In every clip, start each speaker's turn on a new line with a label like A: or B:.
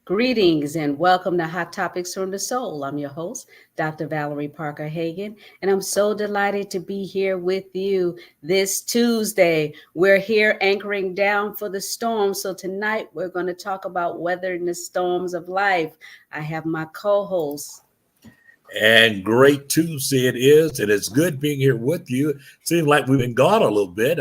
A: Greetings and welcome to Hot Topics from the Soul. I'm your host, Dr. Valerie Parker Hagan, and I'm so delighted to be here with you this Tuesday. We're here anchoring down for the storm. So tonight we're going to talk about weathering the storms of life. I have my co-host.
B: And great Tuesday it is, and it's good being here with you. Seems like we've been gone a little bit.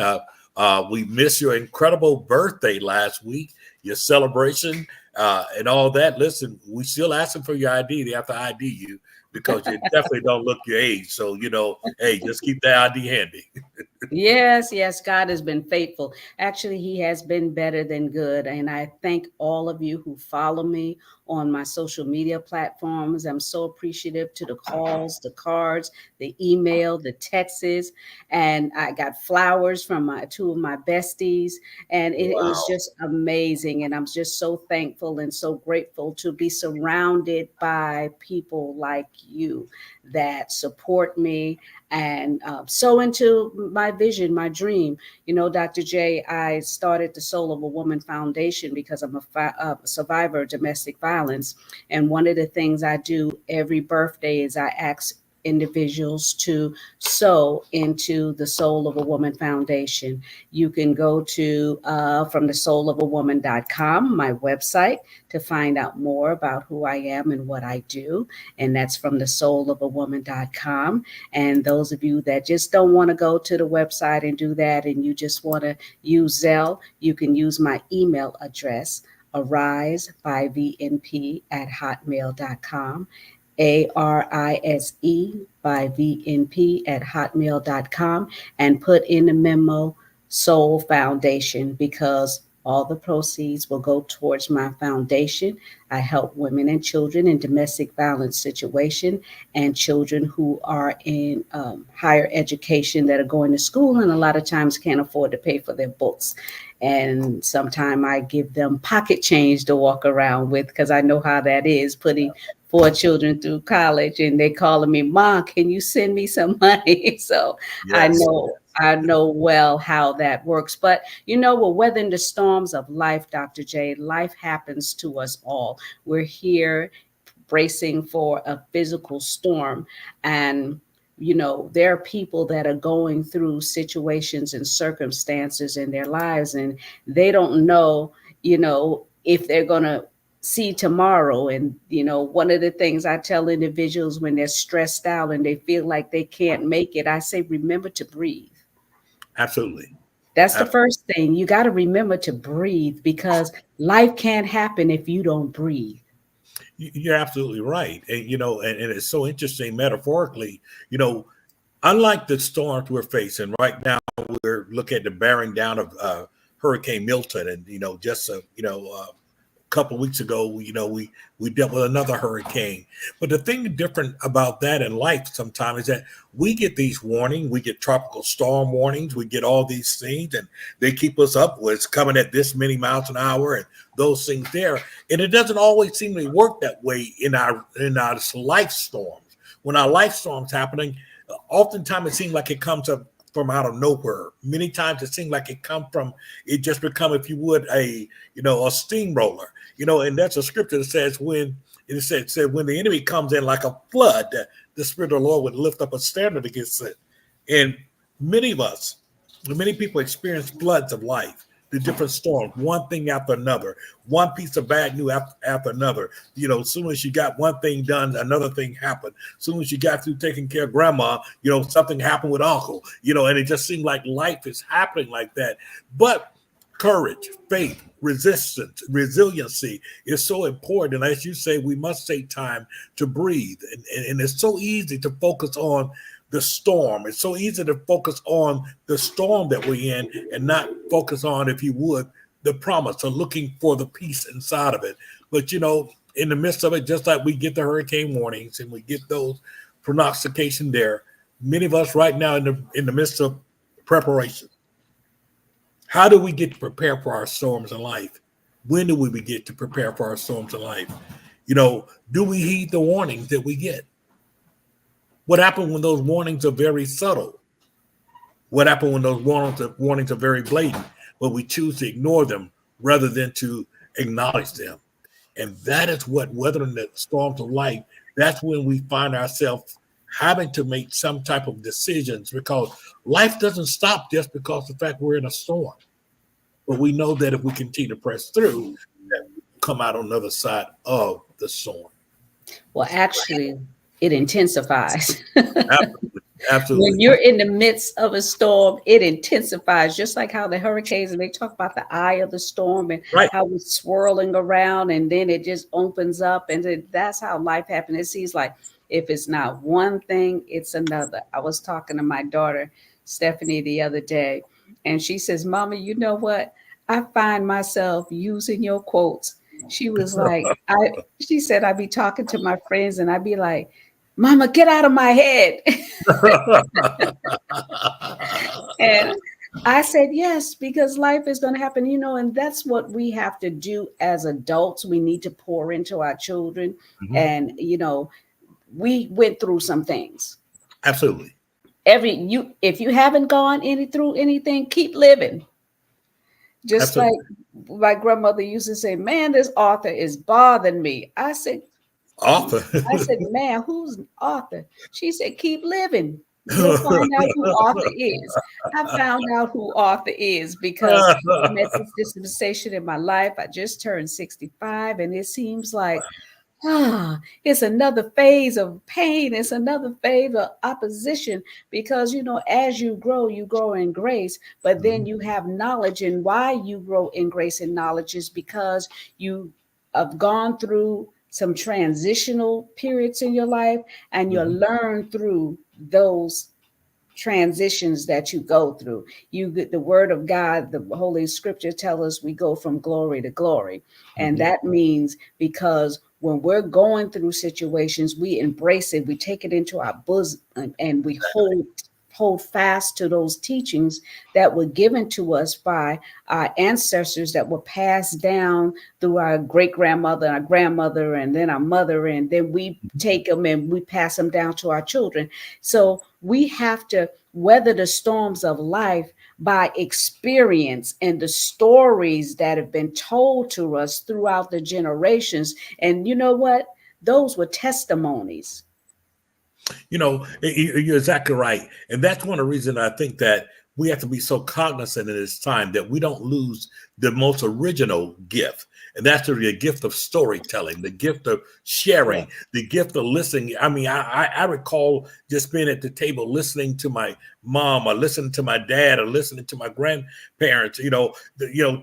B: We missed your incredible birthday last week, your celebration, and all that. Listen, we still asking for your ID. They have to ID you because you definitely don't look your age. So hey, just keep that ID handy.
A: Yes, God has been faithful. Actually, He has been better than good. And I thank all of you who follow me on my social media platforms. I'm so appreciative to the calls, the cards, the email, the texts. And I got flowers from my two of my besties. And it was
B: Wow.
A: just amazing. And I'm just so thankful and so grateful to be surrounded by people like you that support me and so into my vision, my dream. You know, Dr. J, I started the Soul of a Woman Foundation because I'm a survivor of domestic violence. And one of the things I do every birthday is I ask individuals to sow into the Soul of a Woman Foundation. You can go to from the soulofawoman.com, my website, to find out more about who I am and what I do. And that's from the soulofawoman.com. And those of you that just don't want to go to the website and do that, and you just want to use Zelle, you can use my email address, arise by VNP at hotmail.com. ARISE by VNP at hotmail.com, and put in the memo Soul Foundation, because all the proceeds will go towards my foundation. I help women and children in domestic violence situation and children who are in higher education that are going to school and a lot of times can't afford to pay for their books. And sometimes I give them pocket change to walk around with because I know how that is, putting four children through college and they calling me, Mom, can you send me some money? So I
B: Yes.
A: know I know well how that works. But you know, we're weathering the storms of life, Dr. J. Life happens to us all. We're here bracing for a physical storm. And, you know, there are people that are going through situations and circumstances in their lives, and they don't know, you know, if they're going to see tomorrow. And, you know, one of the things I tell individuals when they're stressed out and they feel like they can't make it, I say, remember to breathe.
B: Absolutely.
A: That's the
B: Ab-
A: first thing. You got to remember to breathe because life can't happen if you don't breathe.
B: You're absolutely right. And it's so interesting metaphorically, you know, unlike the storms we're facing right now, we're looking at the bearing down of Hurricane Milton, and just a couple of weeks ago, we dealt with another hurricane. But the thing different about that in life sometimes is that we get these warnings, we get tropical storm warnings, we get all these things, and they keep us up with it's coming at this many miles an hour and those things there. And it doesn't always seem to work that way in our life storms. When our life storms happening, oftentimes it seems like it comes up from out of nowhere. Many times it seems like it just become, if you would, a steamroller. And that's a scripture that says it said when the enemy comes in like a flood, the Spirit of the Lord would lift up a standard against it. And many of us, many people experience floods of life, the different storms, one thing after another, one piece of bad news after another. As soon as you got one thing done, another thing happened. As soon as you got through taking care of grandma, something happened with uncle, and it just seemed like life is happening like that. But courage, faith, resistance, resiliency is so important. And as you say, we must take time to breathe. And it's so easy to focus on the storm. It's so easy to focus on the storm that we're in and not focus on, if you would, the promise or looking for the peace inside of it. But, in the midst of it, just like we get the hurricane warnings and we get those prognostication there, many of us right now in the midst of preparation. How do we get to prepare for our storms in life? When do we get to prepare for our storms in life? Do we heed the warnings that we get? What happens when those warnings are very subtle? What happens when those warnings are very blatant, but we choose to ignore them rather than to acknowledge them? And that is what weathering the storms of life, that's when we find ourselves having to make some type of decisions, because life doesn't stop just because of the fact we're in a storm. But we know that if we continue to press through, that we come out on the other side of the storm.
A: Well, actually, it intensifies.
B: Absolutely.
A: When
B: Absolutely.
A: you're in the midst of a storm, it intensifies, just like how the hurricanes, and they talk about the eye of the storm and
B: Right.
A: how it's swirling around and then it just opens up. And that's how life happens. It seems like if it's not one thing, it's another. I was talking to my daughter, Stephanie, the other day, and she says, Mama, you know what? I find myself using your quotes. She was like, she said, I'd be talking to my friends and I'd be like, Mama, get out of my head. And I said, yes, because life is going to happen, and that's what we have to do as adults. We need to pour into our children.
B: Mhm.
A: And, we went through some things.
B: Absolutely.
A: If you haven't gone through anything, keep living. Just
B: Absolutely.
A: like my grandmother used to say, man, this author is bothering me. I said,
B: Author.
A: man, who's Arthur? She said, keep living. You'll find out who Arthur is. I found out who Arthur is because I'm at this dispensation in my life. I just turned 65, and it seems like, it's another phase of pain. It's another phase of opposition because, as you grow in grace, but then you have knowledge. And why you grow in grace and knowledge is because you have gone through some transitional periods in your life and you learn through those transitions that you go through. You get the word of God, the Holy Scripture tell us we go from glory to glory. And that means because when we're going through situations, we embrace it, we take it into our bosom, and we hold fast to those teachings that were given to us by our ancestors, that were passed down through our great grandmother, our grandmother, and then our mother, and then we take them and we pass them down to our children. So we have to weather the storms of life by experience and the stories that have been told to us throughout the generations. And you know what? Those were testimonies.
B: You're exactly right. And that's one of the reasons I think that we have to be so cognizant in this time that we don't lose the most original gift. And that's the gift of storytelling, the gift of sharing, the gift of listening. I mean, I recall just being at the table listening to my mom or listening to my dad or listening to my grandparents,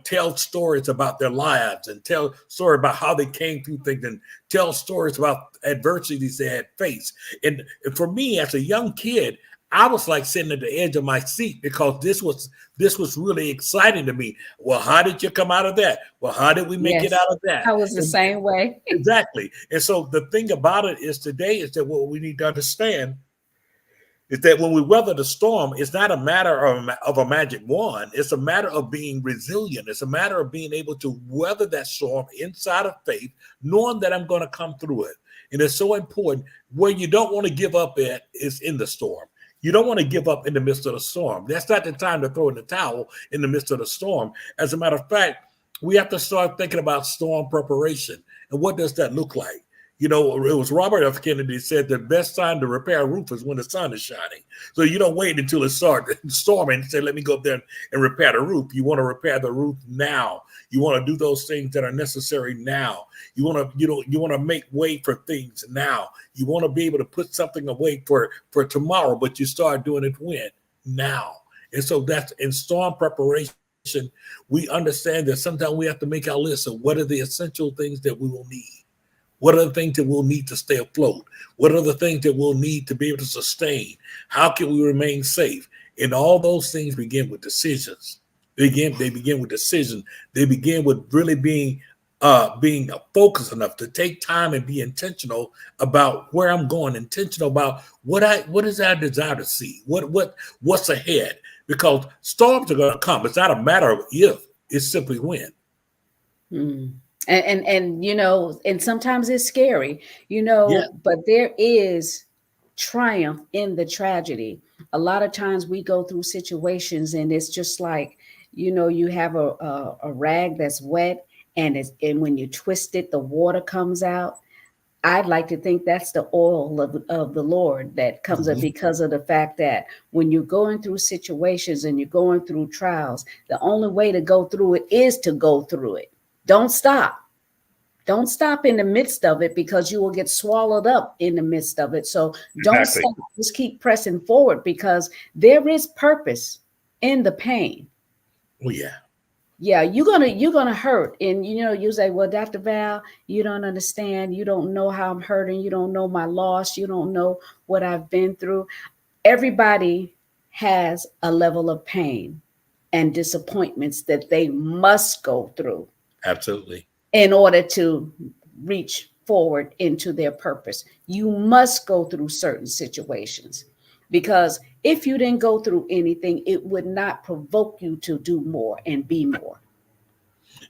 B: tell stories about their lives and tell stories about how they came through things and tell stories about adversities they had faced. And for me, as a young kid, I was like sitting at the edge of my seat because this was really exciting to me. Well, how did you come out of that? Well, how did we make it out of that?
A: I was the same way.
B: Exactly. And so the thing about it is today is that what we need to understand is that when we weather the storm, it's not a matter of a magic wand. It's a matter of being resilient. It's a matter of being able to weather that storm inside of faith, knowing that I'm going to come through it. And it's so important. Where you don't want to give up at is in the storm. You don't want to give up in the midst of the storm. That's not the time to throw in the towel in the midst of the storm. As a matter of fact, we have to start thinking about storm preparation. And what does that look like? It was Robert F. Kennedy said the best time to repair a roof is when the sun is shining. So you don't wait until it starts storming and say, let me go up there and repair the roof. You want to repair the roof now. You want to do those things that are necessary now. You want to make way for things now. You want to be able to put something away for tomorrow, but you start doing it when? Now. And so that's in storm preparation. We understand that sometimes we have to make our list of what are the essential things that we will need. What are the things that we'll need to stay afloat? What are the things that we'll need to be able to sustain? How can we remain safe? And all those things begin with decisions. They begin with decision. They begin with really being focused enough to take time and be intentional about where I'm going, intentional about what is our desire to see, what's ahead. Because storms are going to come. It's not a matter of if, it's simply when.
A: And and sometimes it's scary, but there is triumph in the tragedy. A lot of times we go through situations and it's just like, you have a rag that's wet and when you twist it, the water comes out. I'd like to think that's the oil of the Lord that comes up
B: Mhm.
A: because of the fact that when you're going through situations and you're going through trials, the only way to go through it is to go through it. Don't stop. Don't stop in the midst of it because you will get swallowed up in the midst of it. So don't
B: Exactly.
A: stop. Just keep pressing forward because there is purpose in the pain.
B: Oh yeah.
A: Yeah, you're gonna hurt, and you say, "Well, Dr. Val, you don't understand. You don't know how I'm hurting. You don't know my loss. You don't know what I've been through." Everybody has a level of pain and disappointments that they must go through
B: Absolutely.
A: in order to reach forward into their purpose. You must go through certain situations because if you didn't go through anything, it would not provoke you to do more and be more.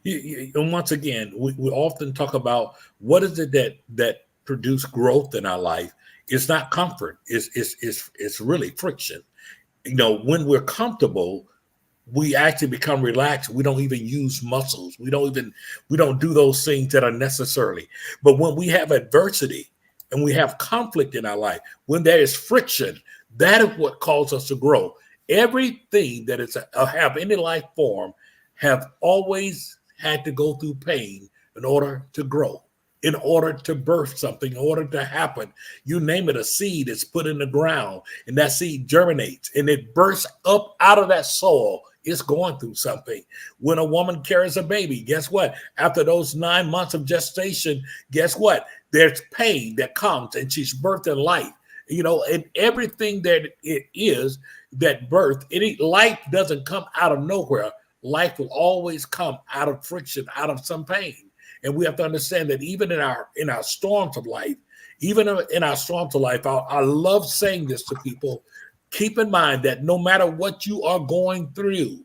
B: And once again, we often talk about what is it that produce growth in our life. It's not comfort. It's really friction. When we're comfortable, we actually become relaxed. We don't even use muscles. We don't do those things that are necessarily. But when we have adversity and we have conflict in our life, when there is friction, that is what causes us to grow. Everything that is have any life form have always had to go through pain in order to grow, in order to birth something, in order to happen. You name it, a seed is put in the ground and that seed germinates and it bursts up out of that soil. It's going through something. When a woman carries a baby, guess what? After those 9 months of gestation, guess what? There's pain that comes and she's birthed in life. And everything that it is that birth, any life doesn't come out of nowhere. Life will always come out of friction, out of some pain. And we have to understand that even in our storms of life, I love saying this to people. Keep in mind that no matter what you are going through,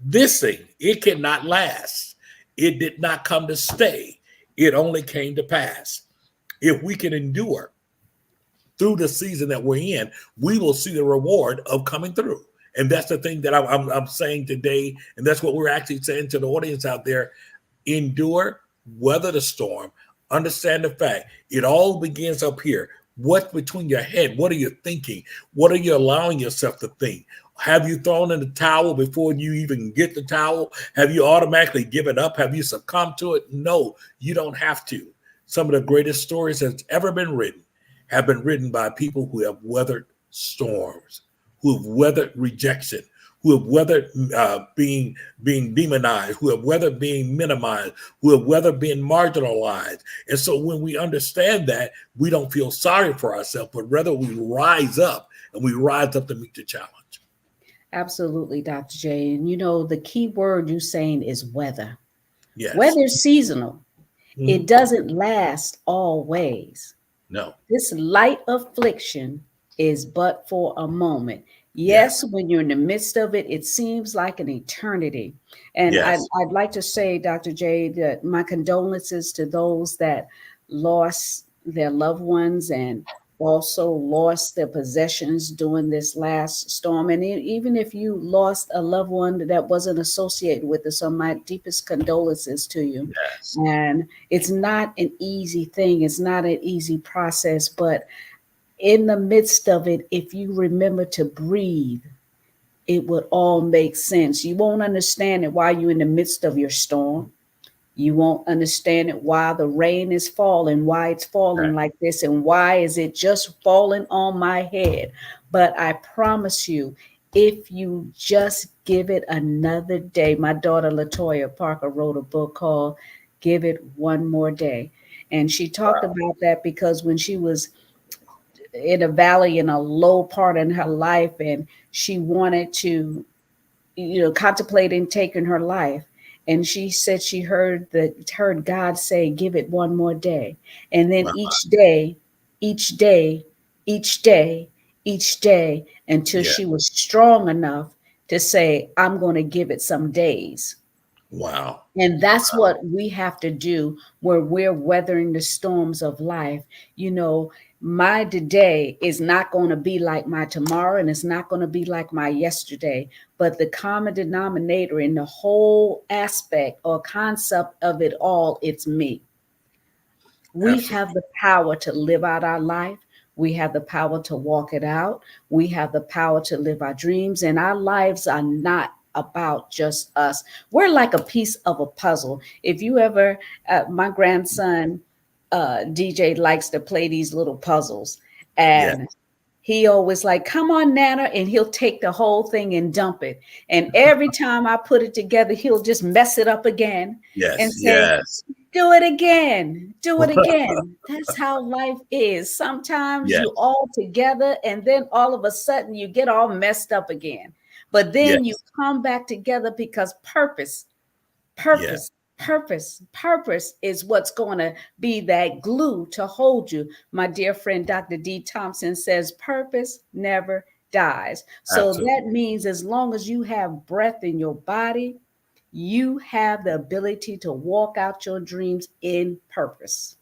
B: this thing, it cannot last. It did not come to stay. It only came to pass. If we can endure through the season that we're in, we will see the reward of coming through. And that's the thing that I'm saying today. And that's what we're actually saying to the audience out there. Endure, weather the storm, understand the fact it all begins up here. What's between your head? What are you thinking? What are you allowing yourself to think? Have you thrown in the towel before you even get the towel? Have you automatically given up? Have you succumbed to it? No, you don't have to. Some of the greatest stories that's ever been written have been written by people who have weathered storms, who have weathered rejection, who have weathered being demonized, who have weathered being minimized, who have weathered being marginalized. And so when we understand that, we don't feel sorry for ourselves, but rather we rise up and we rise up to meet the challenge.
A: Absolutely, Dr. J. And the key word you're saying is weather.
B: Yes.
A: Weather's seasonal.
B: Mhm.
A: It doesn't last always.
B: No.
A: This light affliction is but for a moment. Yes, when you're in the midst of it, it seems like an eternity. And
B: Yes.
A: I'd like to say, Dr. J, that my condolences to those that lost their loved ones and also lost their possessions during this last storm. And even if you lost a loved one that wasn't associated with us, so my deepest condolences to you.
B: Yes.
A: And it's not an easy thing. It's not an easy process, but in the midst of it, if you remember to breathe, it would all make sense. You won't understand it while you're in the midst of your storm. You won't understand it while the rain is falling, why it's falling
B: Right.
A: like this, and why is it just falling on my head. But I promise you, if you just give it another day, my daughter Latoya Parker wrote a book called Give It One More Day. And she talked about that because when she was in a valley, in a low part in her life, and she wanted to contemplating taking her life, and she said she heard God say, give it one more day. And then
B: Wow.
A: each day, each day, until
B: Yeah.
A: she was strong enough to say, I'm going to give it some days.
B: Wow.
A: And that's what we have to do where we're weathering the storms of life. my today is not going to be like my tomorrow, and it's not going to be like my yesterday. But the common denominator in the whole aspect or concept of it all, it's me. We
B: Absolutely.
A: have the power to live out our life. We have the power to walk it out. We have the power to live our dreams, and our lives are not about just us. We're like a piece of a puzzle. If you ever, my grandson, DJ likes to play these little puzzles,
B: Yeah.
A: and he always like, come on, Nana, and he'll take the whole thing and dump it. And every time I put it together, he'll just mess it up again and
B: Yes.
A: say,
B: Yes.
A: do it again. Do it again. That's how life is. Sometimes
B: Yes.
A: you all together, and then all of a sudden you get all messed up again. But then you
B: Yes.
A: come back together because purpose,
B: Yeah.
A: purpose is what's going to be that glue to hold you. My dear friend, Dr. D. Thompson says, purpose never dies. So
B: Absolutely.
A: that means as long as you have breath in your body, you have the ability to walk out your dreams in purpose.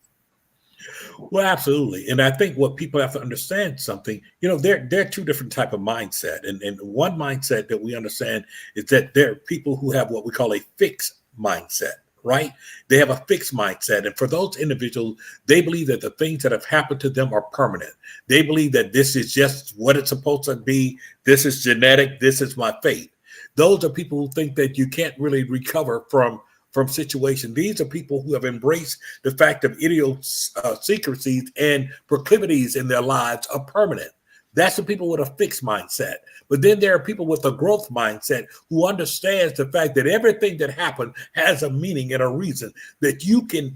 B: Well, absolutely. And I think what people have to understand something, there are two different type of mindset. And one mindset that we understand is that there are people who have what we call a fixed mindset, right? They have a fixed mindset. And for those individuals, they believe that the things that have happened to them are permanent. They believe that this is just what it's supposed to be. This is genetic. This is my fate. Those are people who think that you can't really recover from situation. These are people who have embraced the fact of idiosyncrasies and proclivities in their lives are permanent. That's the people with a fixed mindset. But then there are people with a growth mindset who understands the fact that everything that happened has a meaning and a reason, that you can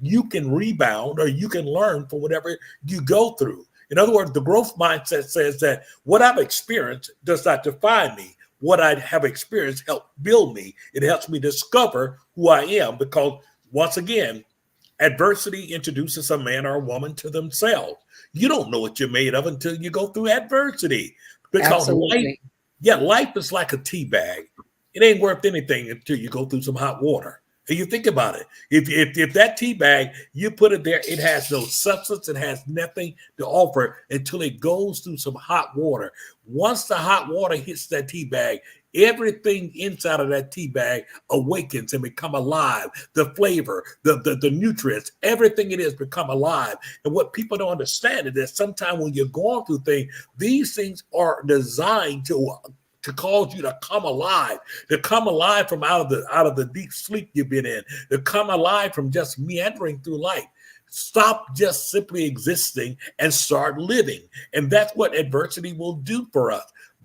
B: rebound or you can learn from whatever you go through. In other words, the growth mindset says that what I've experienced does not define me. What I have experienced helped build me. It helps me discover who I am, because once again, adversity introduces a man or a woman to themselves. You don't know what you're made of until you go through adversity, because
A: Absolutely.
B: life is like a tea bag. It ain't worth anything until you go through some hot water. And you think about it. If that tea bag, you put it there, it has no substance, it has nothing to offer until it goes through some hot water. Once the hot water hits that tea bag, everything inside of that tea bag awakens and become alive. The flavor, the nutrients, everything it is become alive. And what people don't understand is that sometimes when you're going through things, these things are designed to cause you to come alive from out of the deep sleep you've been in, to come alive from just meandering through life. Stop just simply existing and start living. And that's what adversity will do for us.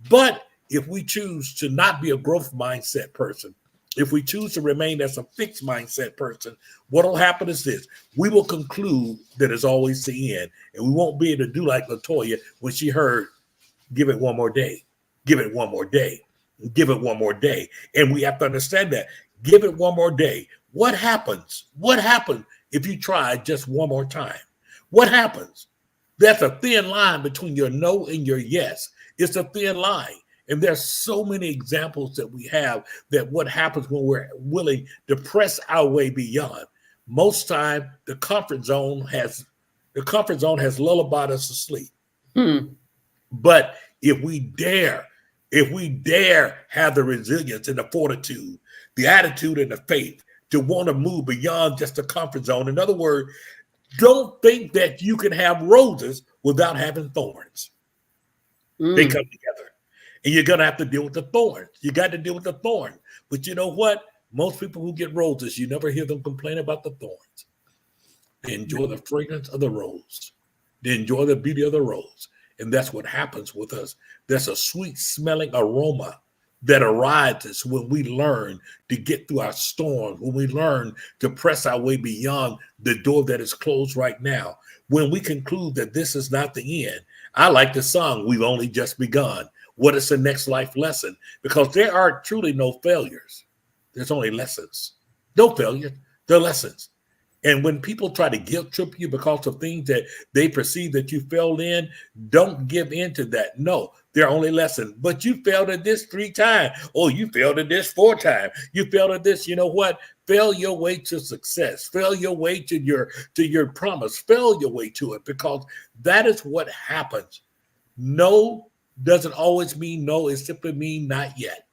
B: But if we choose to not be a growth mindset person, if we choose to remain as a fixed mindset person, what will happen is this: we will conclude that it's always the end, and we won't be able to do like LaToya when she heard, give it one more day. Give it one more day. Give it one more day. And we have to understand that. Give it one more day. What happens? What happens if you try just one more time? What happens? There's a thin line between your no and your yes. It's a thin line. And there's so many examples that we have that what happens when we're willing to press our way beyond. Most time, the comfort zone has lullabied us to sleep. But if we dare have the resilience and the fortitude, the attitude and the faith to want to move beyond just the comfort zone. In other words, don't think that you can have roses without having thorns. They come together. And you're going to have to deal with the thorns. You got to deal with the thorns. But you know what? Most people who get roses, you never hear them complain about the thorns. They enjoy the fragrance of the rose. They enjoy the beauty of the rose. And that's what happens with us. There's a sweet smelling aroma that arises when we learn to get through our storms, when we learn to press our way beyond the door that is closed right now, when we conclude that this is not the end. I like the song, We've Only Just Begun. What is the next life lesson? Because there are truly no failures. There's only lessons. No failures, they're lessons. And when people try to guilt trip you because of things that they perceive that you failed in, don't give in to that. No, they're only lesson. But you failed at this 3 times. Oh, you failed at this 4 times. You failed at this. You know what? Fail your way to success. Fail your way to your promise. Fail your way to it, because that is what happens. No doesn't always mean no. It simply means not yet.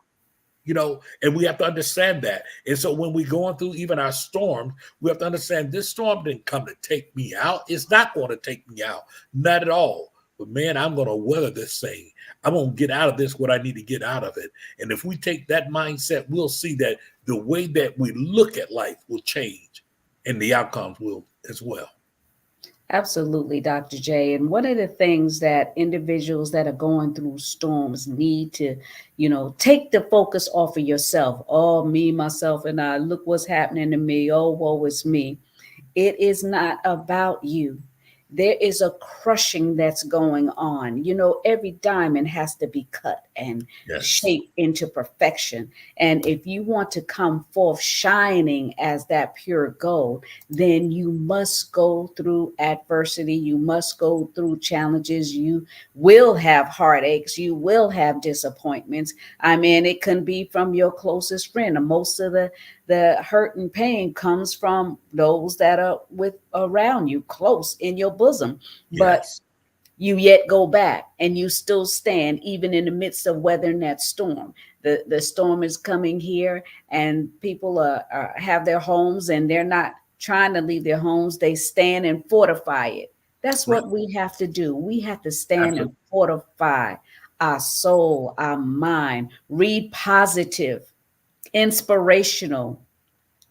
B: And we have to understand that. And so when we're going through even our storms, we have to understand this storm didn't come to take me out. It's not going to take me out. Not at all. But man, I'm going to weather this thing. I'm going to get out of this what I need to get out of it. And if we take that mindset, we'll see that the way that we look at life will change, and the outcomes will as well.
A: Absolutely, Dr. J. And one of the things that individuals that are going through storms need to, take the focus off of yourself. Oh, me, myself, and I. Look what's happening to me. Oh, woe is me. It is not about you. There is a crushing that's going on. Every diamond has to be cut and shaped into perfection. And if you want to come forth shining as that pure gold, then you must go through adversity. You must go through challenges. You will have heartaches. You will have disappointments. I mean, it can be from your closest friend. And most of the hurt and pain comes from those that are around you, close in your bosom.
B: Yes.
A: But you yet go back and you still stand even in the midst of weathering that storm. The storm is coming here, and people have their homes, and they're not trying to leave their homes. They stand and fortify it. That's what we have to do. We have to stand and fortify our soul, our mind, read positive, inspirational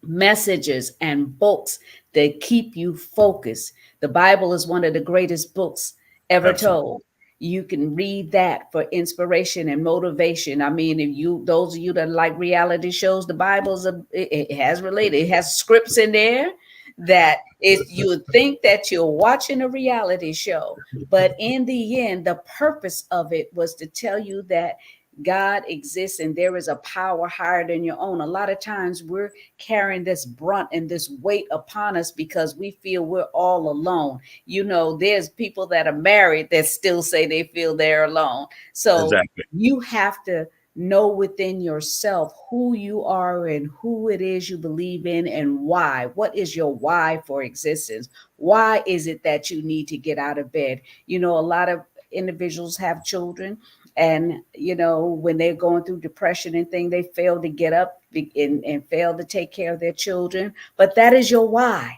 A: messages and books that keep you focused. The Bible is one of the greatest books ever told. You can read that for inspiration and motivation. I mean, those of you that like reality shows, the Bible's it has scripts in there that if you think that you're watching a reality show, but in the end, the purpose of it was to tell you that God exists and there is a power higher than your own. A lot of times we're carrying this brunt and this weight upon us because we feel we're all alone. There's people that are married that still say they feel they're alone. So you have to know within yourself who you are and who it is you believe in and why. What is your why for existence? Why is it that you need to get out of bed? A lot of individuals have children, and when they're going through depression and things, they fail to get up and fail to take care of their children. But that is your why.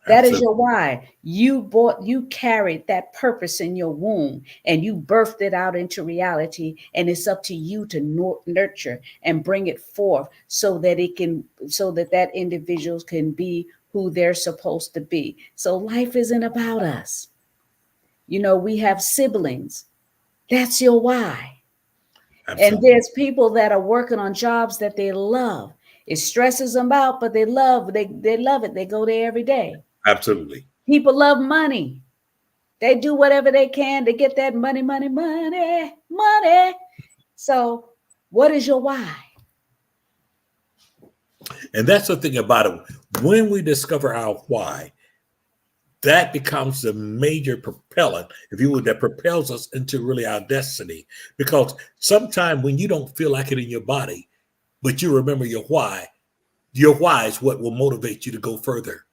A: That is your why. You carried that purpose in your womb, and you birthed it out into reality. And it's up to you to nurture and bring it forth so that that individual can be who they're supposed to be. So life isn't about us. We have siblings. That's your why. Absolutely. And there's people that are working on jobs that they love. It stresses them out, but they love it. They go there every day.
B: Absolutely.
A: People love money. They do whatever they can to get that money. So what is your why?
B: And that's the thing about it. When we discover our why, that becomes the major propellant, if you would, that propels us into really our destiny. Because sometimes when you don't feel like it in your body, but you remember your why is what will motivate you to go further.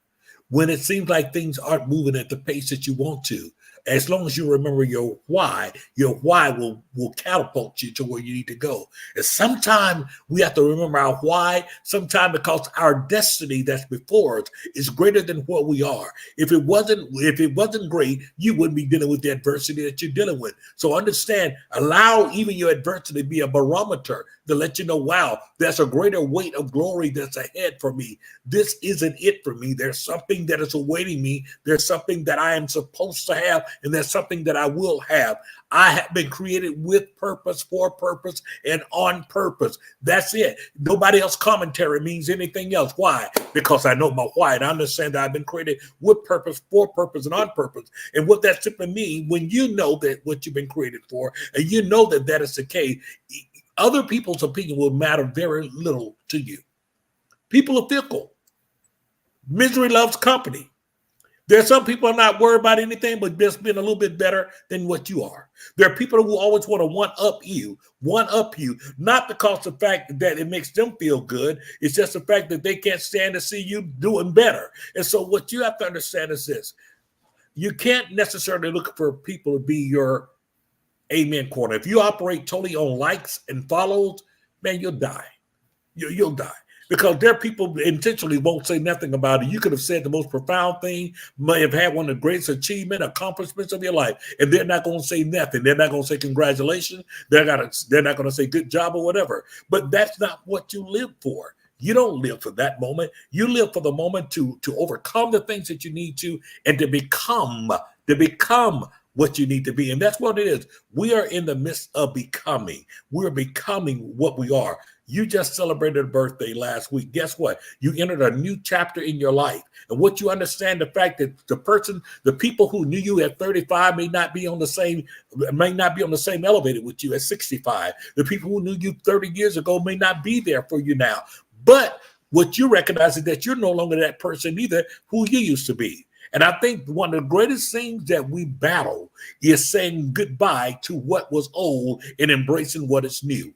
B: When it seems like things aren't moving at the pace that you want to, as long as you remember your why will catapult you to where you need to go. And sometimes we have to remember our why, sometimes because our destiny that's before us is greater than what we are. If it wasn't great, you wouldn't be dealing with the adversity that you're dealing with. So understand, allow even your adversity to be a barometer to let you know, wow, there's a greater weight of glory that's ahead for me. This isn't it for me. There's something that is awaiting me. There's something that I am supposed to have, and there's something that I will have. I have been created with purpose, for purpose, and on purpose. That's it. Nobody else's commentary means anything else. Why? Because I know my why, and I understand that I've been created with purpose, for purpose, and on purpose. And what that simply means, when you know that what you've been created for, and you know that that is the case, other people's opinion will matter very little to you. People are fickle. Misery loves company. There are some people who are not worried about anything, but just being a little bit better than what you are. There are people who always want to one up you, not because of the fact that it makes them feel good. It's just the fact that they can't stand to see you doing better. And so what you have to understand is this. You can't necessarily look for people to be your amen corner. If you operate totally on likes and follows, man, you'll die. You'll die. Because there are people who intentionally won't say nothing about it. You could have said the most profound thing, may have had one of the greatest accomplishments of your life, and they're not going to say nothing. They're not going to say congratulations. They're not going to say good job or whatever. But that's not what you live for. You don't live for that moment. You live for the moment to overcome the things that you need to, and to become what you need to be. And that's what it is. We are in the midst of becoming. We're becoming what we are. You just celebrated a birthday last week. Guess what? You entered a new chapter in your life. And what you understand, the fact that the people who knew you at 35 may not be on the same elevator with you at 65. The people who knew you 30 years ago may not be there for you now. But what you recognize is that you're no longer that person either who you used to be. And I think one of the greatest things that we battle is saying goodbye to what was old and embracing what is new.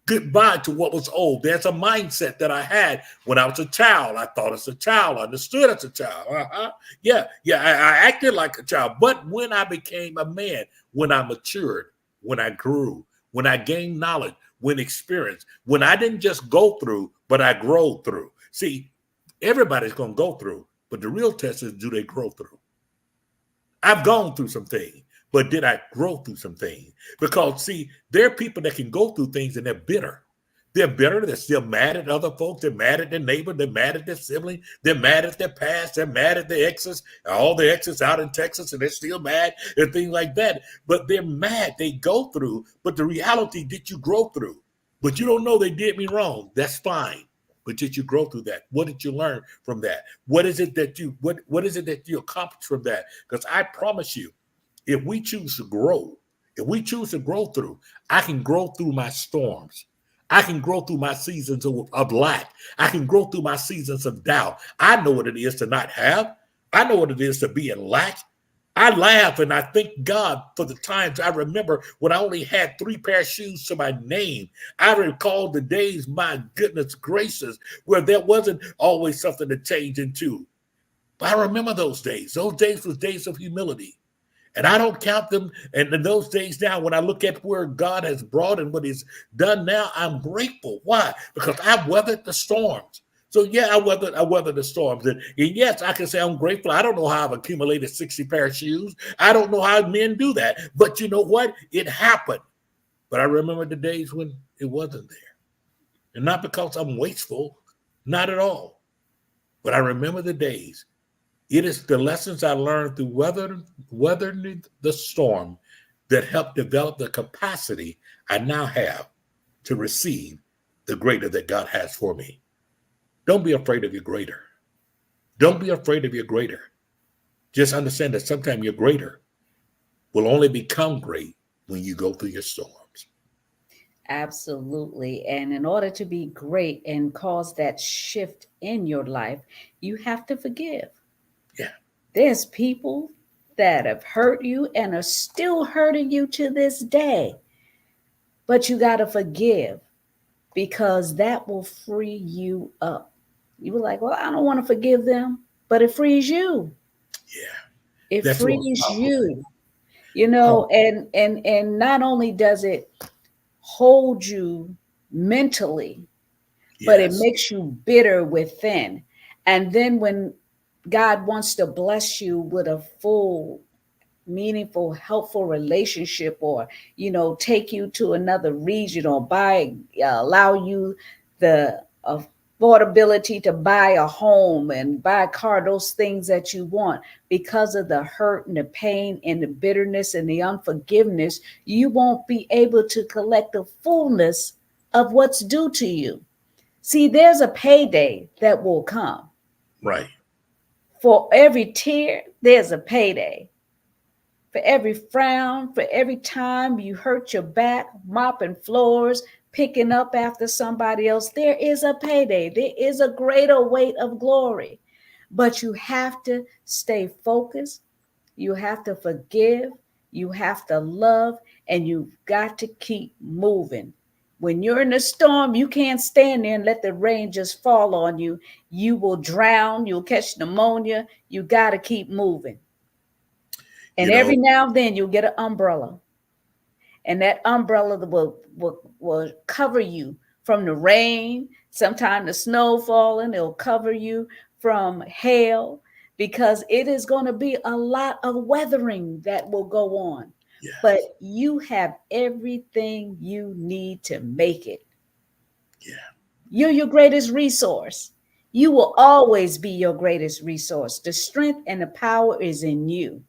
B: Goodbye to what was old. There's a mindset that I had when I was a child. I thought as a child, I understood as a child. I acted like a child. But when I became a man, when I matured, when I grew, when I gained knowledge, when experience, when I didn't just go through, but I grow through. See, everybody's going to go through, but the real test is, do they grow through? I've gone through some things. But did I grow through some things? Because, see, there are people that can go through things and they're bitter. They're bitter. They're still mad at other folks. They're mad at their neighbor. They're mad at their sibling. They're mad at their past. They're mad at their exes. All their exes out in Texas, and they're still mad and things like that. But they're mad. They go through. But the reality, did you grow through? But you don't know they did me wrong. That's fine. But did you grow through that? What did you learn from that? What is it that you accomplished from that? Because I promise you, if we choose to grow, through, I can grow through my storms. I can grow through my seasons of lack. I can grow through my seasons of doubt. I know what it is to not have. I know what it is to be in lack. I laugh and I thank God for the times I remember when I only had 3 pair of shoes to my name. I recall the days, my goodness gracious, where there wasn't always something to change into. But I remember those days. Those days were days of humility. And I don't count them. And in those days now, when I look at where God has brought and what he's done now, I'm grateful. Why? Because I've weathered the storms. So yeah, I weathered the storms. And yes, I can say I'm grateful. I don't know how I've accumulated 60 pair of shoes. I don't know how men do that. But you know what? It happened. But I remember the days when it wasn't there. And not because I'm wasteful, not at all. But I remember the days. It is the lessons I learned through weathering the storm that helped develop the capacity I now have to receive the greater that God has for me. Don't be afraid of your greater. Don't be afraid of your greater. Just understand that sometimes your greater will only become great when you go through your storms.
A: Absolutely. And in order to be great and cause that shift in your life, you have to forgive.
B: Yeah.
A: There's people that have hurt you and are still hurting you to this day. But you got to forgive, because that will free you up. You were like, well, I don't want to forgive them, but it frees you.
B: Yeah.
A: It frees you. You know, and not only does it hold you mentally, but it makes you bitter within. And then when God wants to bless you with a full, meaningful, helpful relationship, or, you know, take you to another region, or allow you the affordability to buy a home and buy a car, those things that you want, because of the hurt and the pain and the bitterness and the unforgiveness, you won't be able to collect the fullness of what's due to you. See, there's a payday that will come.
B: Right.
A: For every tear, there's a payday. For every frown, for every time you hurt your back, mopping floors, picking up after somebody else, there is a payday. There is a greater weight of glory. But you have to stay focused. You have to forgive. You have to love, and you've got to keep moving. When you're in a storm, you can't stand there and let the rain just fall on you. You will drown. You'll catch pneumonia. You got to keep moving. And
B: You know,
A: every now and then you'll get an umbrella. And that umbrella will cover you from the rain, sometimes the snow falling. It'll cover you from hail, because it is going to be a lot of weathering that will go on. But
B: yes,
A: you have everything you need to make it.
B: yeah.
A: You're your greatest resource. You will always be your greatest resource. The strength and the power is in you.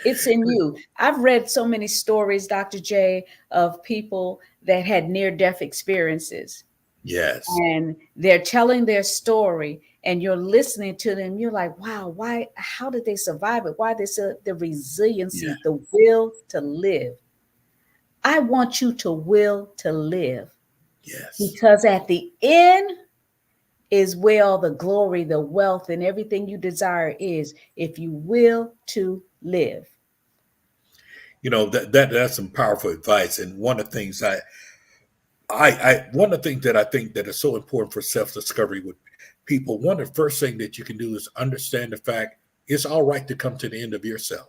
A: It's in you. I've read so many stories, Dr. J, of people that had near-death experiences,
B: Yes,
A: and they're telling their story, and you're listening to them. You're like, wow, why, how did they survive it? Why this the
B: yeah,
A: resiliency, the will to live. I want you to will to live,
B: yes.
A: because at the end is where all the glory, the wealth, and everything you desire is, if you will to live.
B: That's some powerful advice. And one of the things one of the things that I think that is so important for self-discovery with people, one of the first thing that you can do is understand the fact it's all right to come to the end of yourself,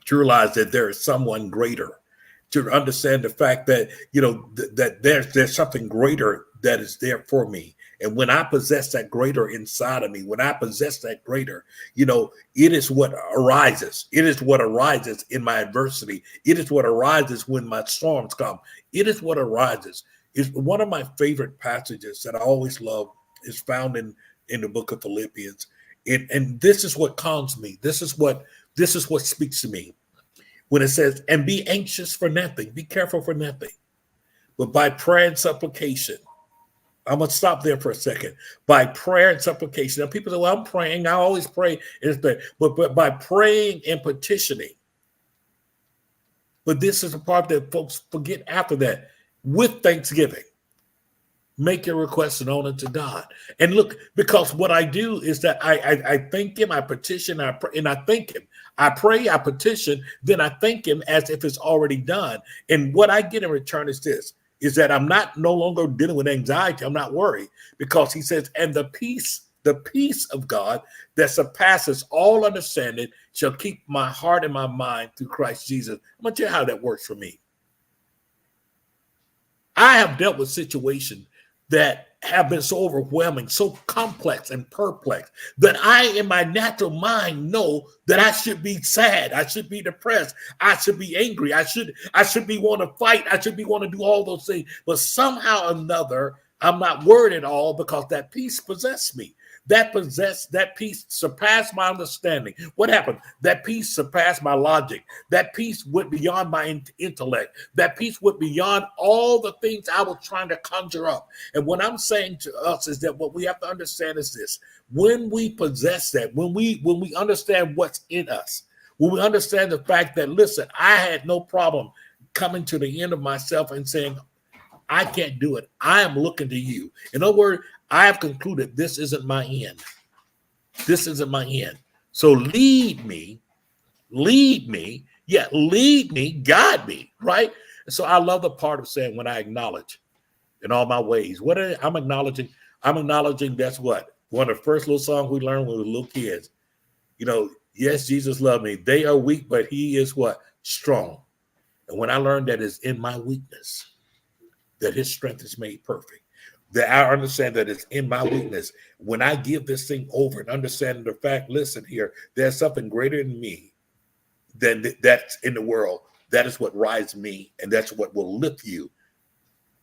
B: to realize that there is someone greater, to understand the fact that that there's something greater that is there for me. And when I possess that greater inside of me, when I possess that greater, it is what arises. It is what arises in my adversity. It is what arises when my storms come. It is what arises. Is one of my favorite passages that I always love is found in the book of Philippians. And this is what calms me. This is what speaks to me when it says, and be anxious for nothing, be careful for nothing, but by prayer and supplication. I'm going to stop there for a second. By prayer and supplication. Now, people say, well, I'm praying. I always pray. But by praying and petitioning. But this is the part that folks forget after that. With thanksgiving, make your requests known unto God. And look, because what I do is that I thank him, I petition, I pray, and I thank him. I pray, I petition, then I thank him as if it's already done. And what I get in return is this, is that I'm no longer dealing with anxiety. I'm not worried, because he says, and the peace of God that surpasses all understanding shall keep my heart and my mind through Christ Jesus. I'm going to tell you how that works for me. I have dealt with situations that have been so overwhelming, so complex and perplexed, that I, in my natural mind, know that I should be sad, I should be depressed, I should be angry, I should be want to fight, I should be want to do all those things. But somehow or another, I'm not worried at all, because that peace possessed me. That peace surpassed my understanding. What happened? That peace surpassed my logic. That peace went beyond my intellect. That peace went beyond all the things I was trying to conjure up. And what I'm saying to us is that what we have to understand is this: when we possess that, when we understand what's in us, when we understand the fact that, listen, I had no problem coming to the end of myself and saying, I can't do it. I am looking to you. In other words, I have concluded this isn't my end. This isn't my end. So lead me, lead me, guide me, right? So I love the part of saying, when I acknowledge in all my ways, I'm acknowledging that's what? One of the first little songs we learned when we were little kids. Yes, Jesus loved me. They are weak, but he is what? Strong. And when I learned that it's in my weakness that his strength is made perfect, that I understand that it's in my weakness. When I give this thing over and understanding the fact, listen here, there's something greater in me than that's in the world. That is what rides me, and that's what will lift you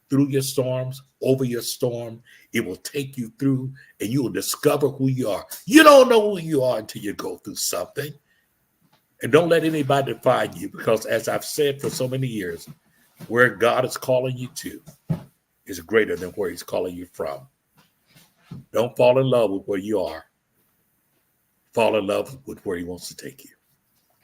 B: through your storms, over your storm. It will take you through, and you will discover who you are. You don't know who you are until you go through something. And don't let anybody define you, because as I've said for so many years, where God is calling you to is greater than where he's calling you from. Don't fall in love with where you are. Fall in love with where he wants to take you.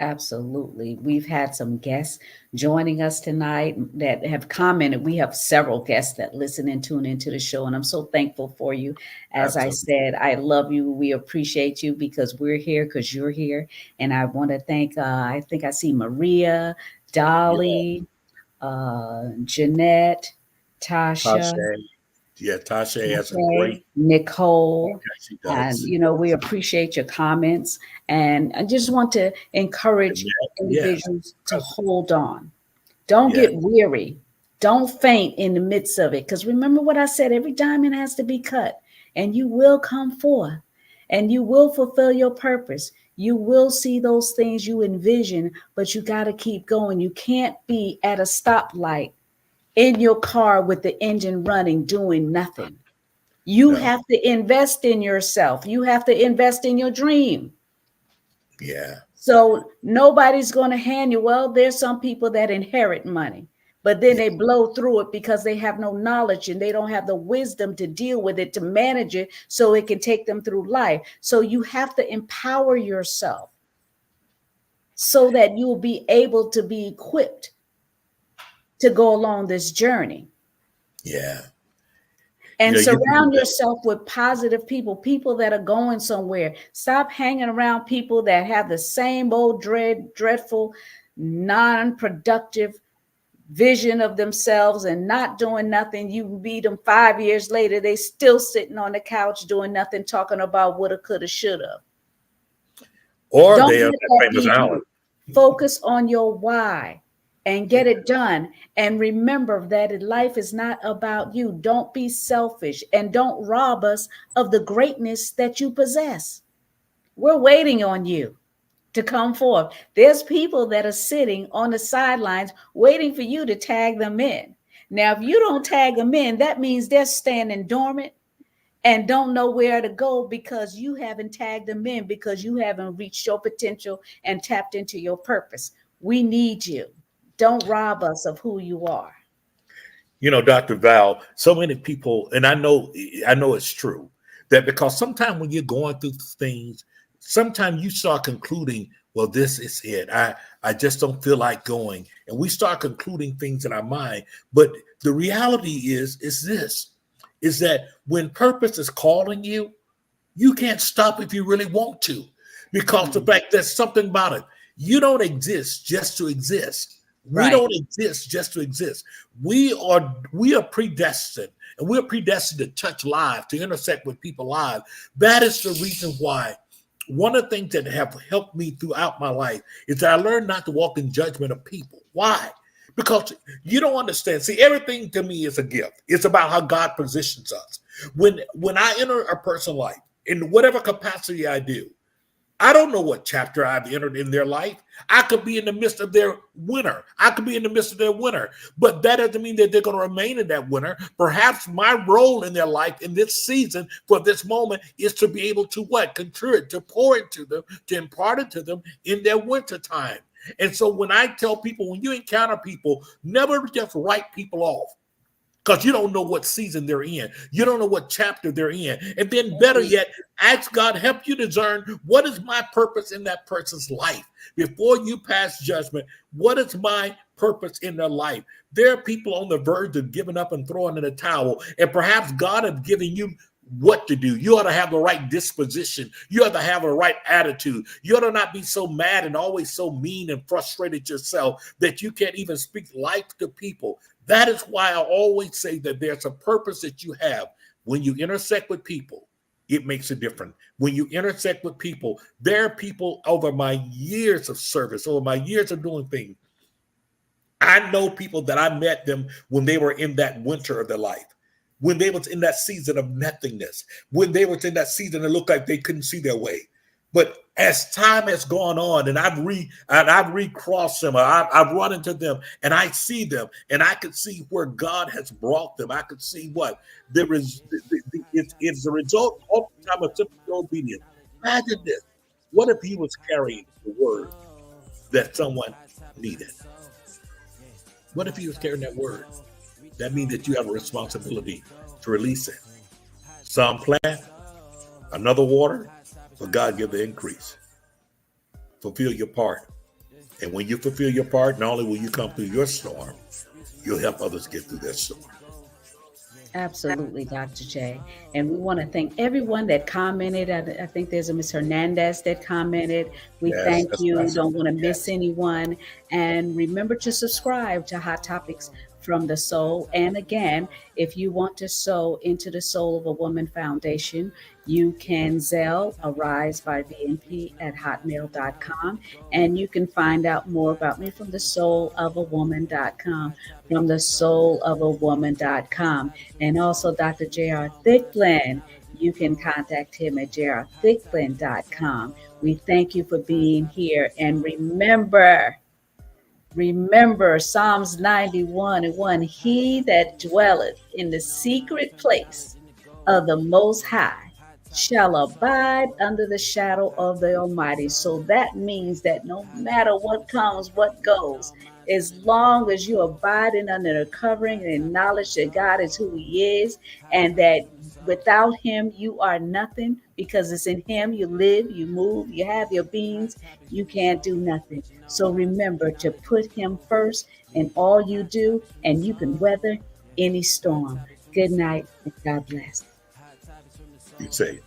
A: Absolutely. We've had some guests joining us tonight that have commented. We have several guests that listen and tune into the show, and I'm so thankful for you. As I
B: Absolutely.
A: said, I love you. We appreciate you because we're here because you're here. And I want to thank, I think I see Maria,
B: Yeah.
A: Dolly, Jeanette, Tasha.
B: Tasha. Yeah, Tasha has a
A: Okay,
B: great
A: Nicole,
B: podcast she
A: and
B: does.
A: we appreciate your comments. And I just want to encourage
B: Yes.
A: individuals to hold on. Don't
B: Yeah.
A: get weary. Don't faint in the midst of it. Because remember what I said, every diamond has to be cut, and you will come forth, and you will fulfill your purpose. You will see those things you envision, but you got to keep going. You can't be at a stoplight in your car with the engine running, doing nothing. You
B: No.
A: have to invest in yourself. You have to invest in your dream.
B: Yeah.
A: So nobody's going to hand you, well, there's some people that inherit money, but then
B: Yeah.
A: they blow through it because they have no knowledge and they don't have the wisdom to deal with it, to manage it so it can take them through life. So you have to empower yourself so that you'll be able to be equipped to go along this journey.
B: Yeah.
A: And
B: You do
A: surround
B: that.
A: yourself with positive people, people that are going somewhere. Stop hanging around people that have the same old dreadful, non-productive vision of themselves and not doing nothing. You meet them 5 years later, they still sitting on the couch doing nothing, talking about woulda, coulda, shoulda.
B: Or
A: Don't
B: they are
A: let
B: that
A: that
B: famous
A: be
B: Alan.
A: you. Focus on your why and
B: Yeah.
A: get it done. And remember that life is not about you. Don't be selfish and don't rob us of the greatness that you possess. We're waiting on you to come forth. There's people that are sitting on the sidelines waiting for you to tag them in. Now, if you don't tag them in, that means they're standing dormant and don't know where to go because you haven't tagged them in, because you haven't reached your potential and tapped into your purpose. We need you. Don't rob us of who you are.
B: Dr. Val, so many people, and I know it's true, that because sometimes when you're going through things, sometimes you start concluding, well, this is it. I just don't feel like going. And we start concluding things in our mind. But the reality is this, is that when purpose is calling you, you can't stop if you really want to, because the fact there's something about it. You don't exist just to exist. We
A: Right.
B: don't exist just to exist. We are predestined, and we're predestined to touch lives, to intersect with people live. That is the reason why. One of the things that have helped me throughout my life is that I learned not to walk in judgment of people. Why? Because you don't understand. See, everything to me is a gift. It's about how God positions us. When I enter a person's life, in whatever capacity I do, I don't know what chapter I've entered in their life. I could be in the midst of their winter. I could be in the midst of their winter, but that doesn't mean that they're going to remain in that winter. Perhaps my role in their life in this season for this moment is to be able to what? Contribute, to pour into them, to impart it to them in their winter time. And so when I tell people, when you encounter people, never just write people off, because you don't know what season they're in. You don't know what chapter they're in. And then better yet, ask God, help you discern what is my purpose in that person's life. Before you pass judgment, what is my purpose in their life? There are people on the verge of giving up and throwing in the towel. And perhaps God has given you what to do. You ought to have the right disposition. You ought to have the right attitude. You ought to not be so mad and always so mean and frustrated yourself that you can't even speak life to people. That is why I always say that there's a purpose that you have. When you intersect with people, it makes a difference. When you intersect with people, there are people over my years of service, over my years of doing things. I know people that I met them when they were in that winter of their life, when they was in that season of nothingness, when they was in that season that looked like they couldn't see their way. But as time has gone on, and I've recrossed them, I've run into them, and I see them, and I can see where God has brought them. I could see what there is. It's the result of time of simple obedience. Imagine this: what if he was carrying the word that someone needed? What if he was carrying that word? That means that you have a responsibility to release it. Some plant, another water, but God give the increase. Fulfill your part. And when you fulfill your part, not only will you come through your storm, you'll help others get through their storm.
A: Absolutely, Dr. J. And we want to thank everyone that commented. I think there's a Miss Hernandez that commented. We
B: Yes,
A: thank
B: that's
A: you.
B: awesome.
A: Don't want to miss
B: Yes.
A: anyone. And remember to subscribe to Hot Topics from the Soul. And again, if you want to sow into the Soul of a Woman Foundation, you can Zelle Arise by VNP at hotmail.com. And you can find out more about me from the soulofawoman.com, from the soulofawoman.com. And also Dr. J.R. Thicklin. You can contact him at jrthicklin.com. We thank you for being here. And remember Psalms 91:1, he that dwelleth in the secret place of the Most High shall abide under the shadow of the Almighty. So that means that no matter what comes, what goes, as long as you abiding under the covering and acknowledge that God is who He is, and that without Him you are nothing, because it's in Him you live, you move, you have your beings, you can't do nothing. So remember to put Him first in all you do, and you can weather any storm. Good night and God bless.
B: You say,